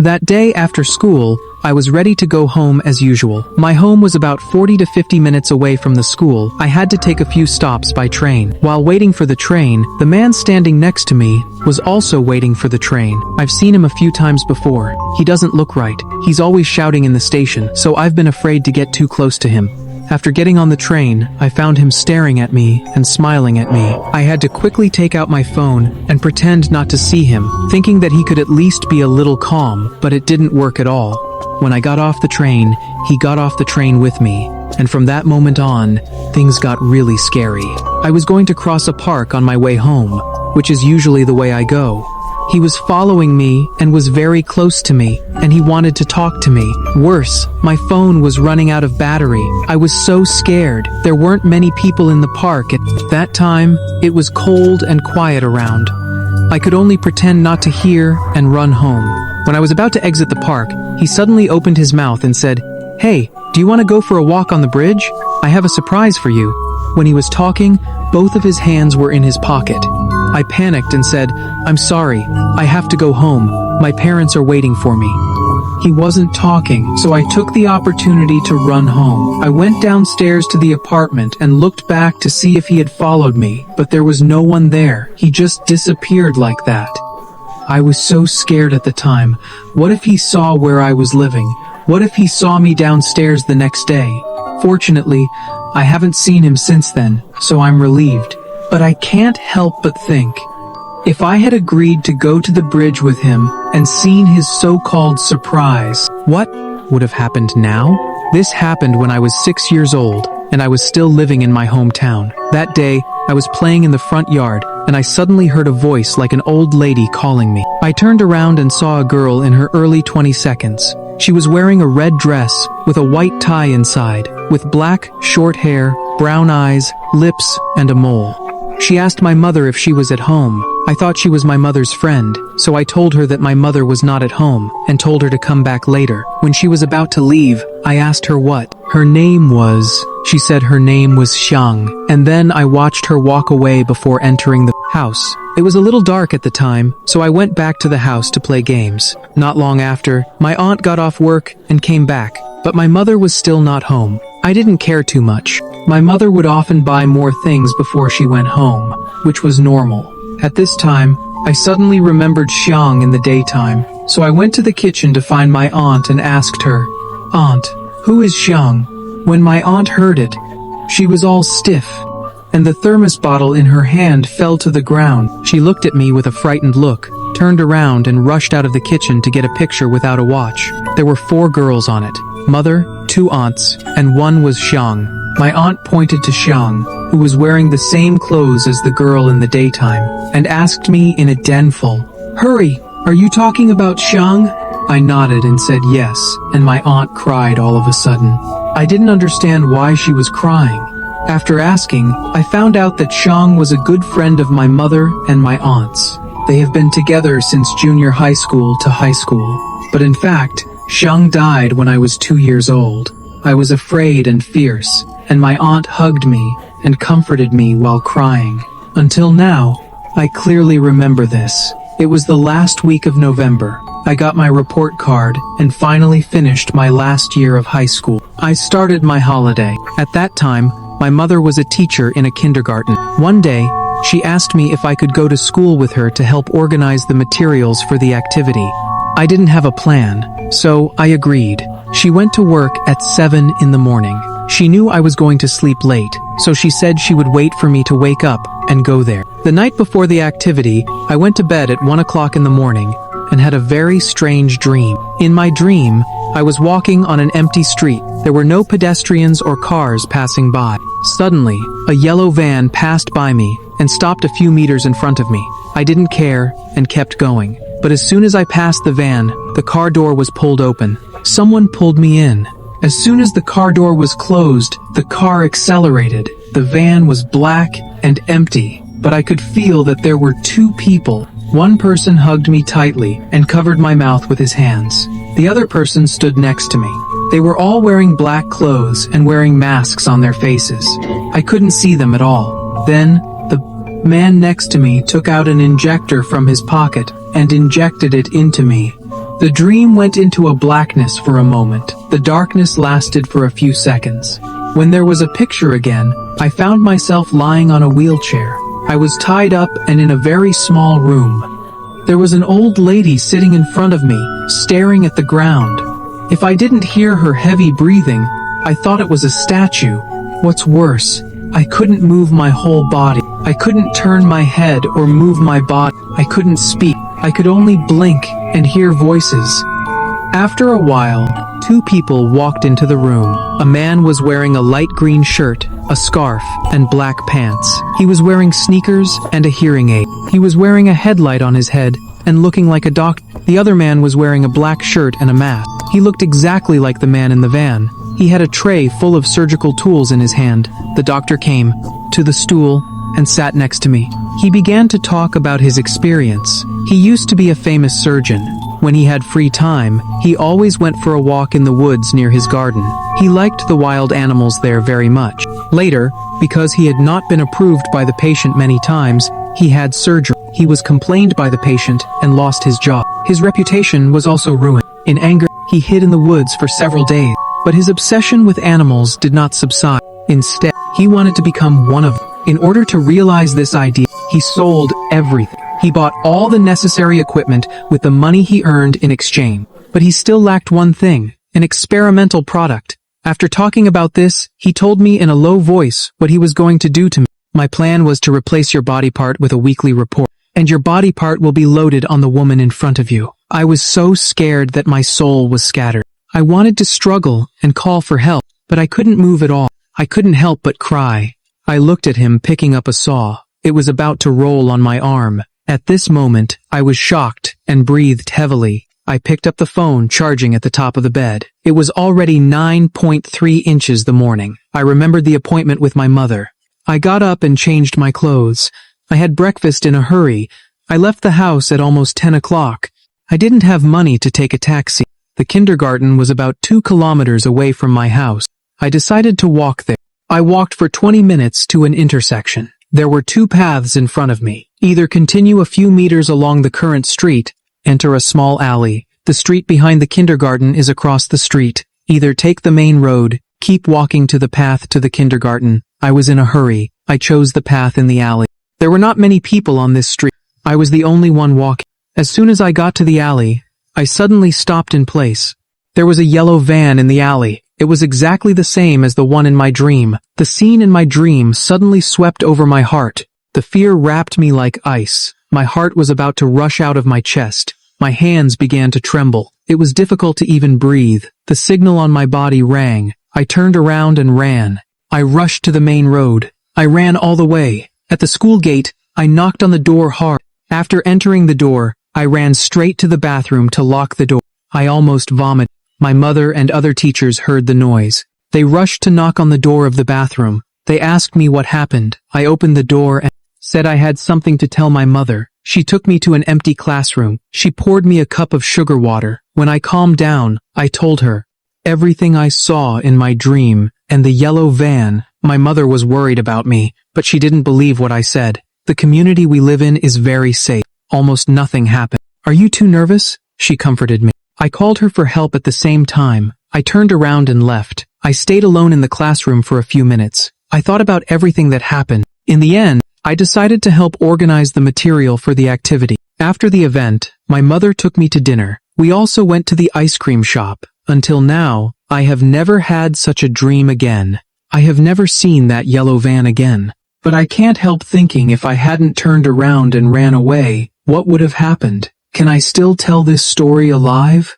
That day after school, I was ready to go home as usual. My home was about 40 to 50 minutes away from the school. I had to take a few stops by train. While waiting for the train, the man standing next to me was also waiting for the train. I've seen him a few times before. He doesn't look right. He's always shouting in the station, so I've been afraid to get too close to him. After getting on the train, I found him staring at me and smiling at me. I had to quickly take out my phone and pretend not to see him, thinking that he could at least be a little calm, but it didn't work at all. When I got off the train, he got off the train with me, and from that moment on, things got really scary. I was going to cross a park on my way home, which is usually the way I go. He was following me and was very close to me, and he wanted to talk to me. Worse, my phone was running out of battery. I was so scared. There weren't many people in the park at that time. It was cold and quiet around. I could only pretend not to hear and run home. When I was about to exit the park, he suddenly opened his mouth and said, "Hey, do you want to go for a walk on the bridge? I have a surprise for you." When he was talking, both of his hands were in his pocket. I panicked and said, "I'm sorry, I have to go home. My parents are waiting for me." He wasn't talking, so I took the opportunity to run home. I went downstairs to the apartment and looked back to see if he had followed me, but there was no one there. He just disappeared like that. I was so scared at the time. What if he saw where I was living? What if he saw me downstairs the next day? Fortunately, I haven't seen him since then, so I'm relieved. But I can't help but think, if I had agreed to go to the bridge with him and seen his so-called surprise, what would have happened now? This happened when I was 6 years old, and I was still living in my hometown. That day, I was playing in the front yard, and I suddenly heard a voice like an old lady calling me. I turned around and saw a girl in her early 20s. She was wearing a red dress with a white tie inside, with black, short hair, brown eyes, lips, and a mole. She asked my mother if she was at home. I thought she was my mother's friend, so I told her that my mother was not at home and told her to come back later. When she was about to leave, I asked her what her name was. She said her name was Xiang, and then I watched her walk away before entering the house. It was a little dark at the time, so I went back to the house to play games. Not long after, my aunt got off work and came back, but my mother was still not home. I didn't care too much. My mother would often buy more things before she went home, which was normal. At this time, I suddenly remembered Xiang in the daytime, so I went to the kitchen to find my aunt and asked her, "Aunt, who is Xiang?" When my aunt heard it, she was all stiff, and the thermos bottle in her hand fell to the ground. She looked at me with a frightened look, turned around and rushed out of the kitchen to get a picture without a watch. There were 4 girls on it, mother, 2 aunts, and one was Xiang. My aunt pointed to Xiang, who was wearing the same clothes as the girl in the daytime, and asked me in a denful, "Hurry, are you talking about Xiang?" I nodded and said yes, and my aunt cried all of a sudden. I didn't understand why she was crying. After asking, I found out that Xiang was a good friend of my mother and my aunt's. They have been together since junior high school to high school. But in fact, Xiang died when I was 2 years old. I was afraid and fierce, and my aunt hugged me and comforted me while crying. Until now, I clearly remember this. It was the last week of November. I got my report card and finally finished my last year of high school. I started my holiday. At that time, my mother was a teacher in a kindergarten. One day, she asked me if I could go to school with her to help organize the materials for the activity. I didn't have a plan, so I agreed. She went to work at 7 in the morning. She knew I was going to sleep late, so she said she would wait for me to wake up and go there. The night before the activity, I went to bed at 1 o'clock in the morning and had a very strange dream. In my dream, I was walking on an empty street. There were no pedestrians or cars passing by. Suddenly, a yellow van passed by me and stopped a few meters in front of me. I didn't care and kept going. But as soon as I passed the van, the car door was pulled open. Someone pulled me in. As soon as the car door was closed, the car accelerated. The van was black and empty, but I could feel that there were 2 people. One person hugged me tightly and covered my mouth with his hands. The other person stood next to me. They were all wearing black clothes and wearing masks on their faces. I couldn't see them at all. Then, the man next to me took out an injector from his pocket and injected it into me. The dream went into a blackness for a moment. The darkness lasted for a few seconds. When there was a picture again, I found myself lying on a wheelchair. I was tied up and in a very small room. There was an old lady sitting in front of me, staring at the ground. If I didn't hear her heavy breathing, I thought it was a statue. What's worse, I couldn't move my whole body. I couldn't turn my head or move my body. I couldn't speak. I could only blink and hear voices. After a while, two people walked into the room. A man was wearing a light green shirt, a scarf, and black pants. He was wearing sneakers and a hearing aid. He was wearing a headlight on his head and looking like a doctor. The other man was wearing a black shirt and a mask. He looked exactly like the man in the van. He had a tray full of surgical tools in his hand. The doctor came to the stool and sat next to me. He began to talk about his experience. He used to be a famous surgeon. When he had free time, he always went for a walk in the woods near his garden. He liked the wild animals there very much. Later, because he had not been approved by the patient many times, he had surgery. He was complained by the patient and lost his job. His reputation was also ruined. In anger, he hid in the woods for several days. But his obsession with animals did not subside. Instead, he wanted to become one of them. In order to realize this idea, he sold everything. He bought all the necessary equipment with the money he earned in exchange. But he still lacked one thing, an experimental product. After talking about this, he told me in a low voice what he was going to do to me. My plan was to replace your body part with a weekly report, and your body part will be loaded on the woman in front of you. I was so scared that my soul was scattered. I wanted to struggle and call for help, but I couldn't move at all. I couldn't help but cry. I looked at him picking up a saw. It was about to roll on my arm. At this moment, I was shocked and breathed heavily. I picked up the phone charging at the top of the bed. It was already 9.3 inches the morning. I remembered the appointment with my mother. I got up and changed my clothes. I had breakfast in a hurry. I left the house at almost 10 o'clock. I didn't have money to take a taxi. The kindergarten was about 2 kilometers away from my house. I decided to walk there. I walked for 20 minutes to an intersection. There were 2 paths in front of me. Either continue a few meters along the current street, enter a small alley. The street behind the kindergarten is across the street. Either take the main road, keep walking to the path to the kindergarten. I was in a hurry. I chose the path in the alley. There were not many people on this street. I was the only one walking. As soon as I got to the alley, I suddenly stopped in place. There was a yellow van in the alley. It was exactly the same as the one in my dream. The scene in my dream suddenly swept over my heart. The fear wrapped me like ice. My heart was about to rush out of my chest. My hands began to tremble. It was difficult to even breathe. The signal on my body rang. I turned around and ran. I rushed to the main road. I ran all the way. At the school gate, I knocked on the door hard. After entering the door, I ran straight to the bathroom to lock the door. I almost vomited. My mother and other teachers heard the noise. They rushed to knock on the door of the bathroom. They asked me what happened. I opened the door and said I had something to tell my mother. She took me to an empty classroom. She poured me a cup of sugar water. When I calmed down, I told her everything I saw in my dream and the yellow van. My mother was worried about me, but she didn't believe what I said. The community we live in is very safe. Almost nothing happened. Are you too nervous? She comforted me. I called her for help at the same time. I turned around and left. I stayed alone in the classroom for a few minutes. I thought about everything that happened. In the end, I decided to help organize the material for the activity. After the event, my mother took me to dinner. We also went to the ice cream shop. Until now, I have never had such a dream again. I have never seen that yellow van again. But I can't help thinking if I hadn't turned around and ran away, what would have happened? Can I still tell this story alive?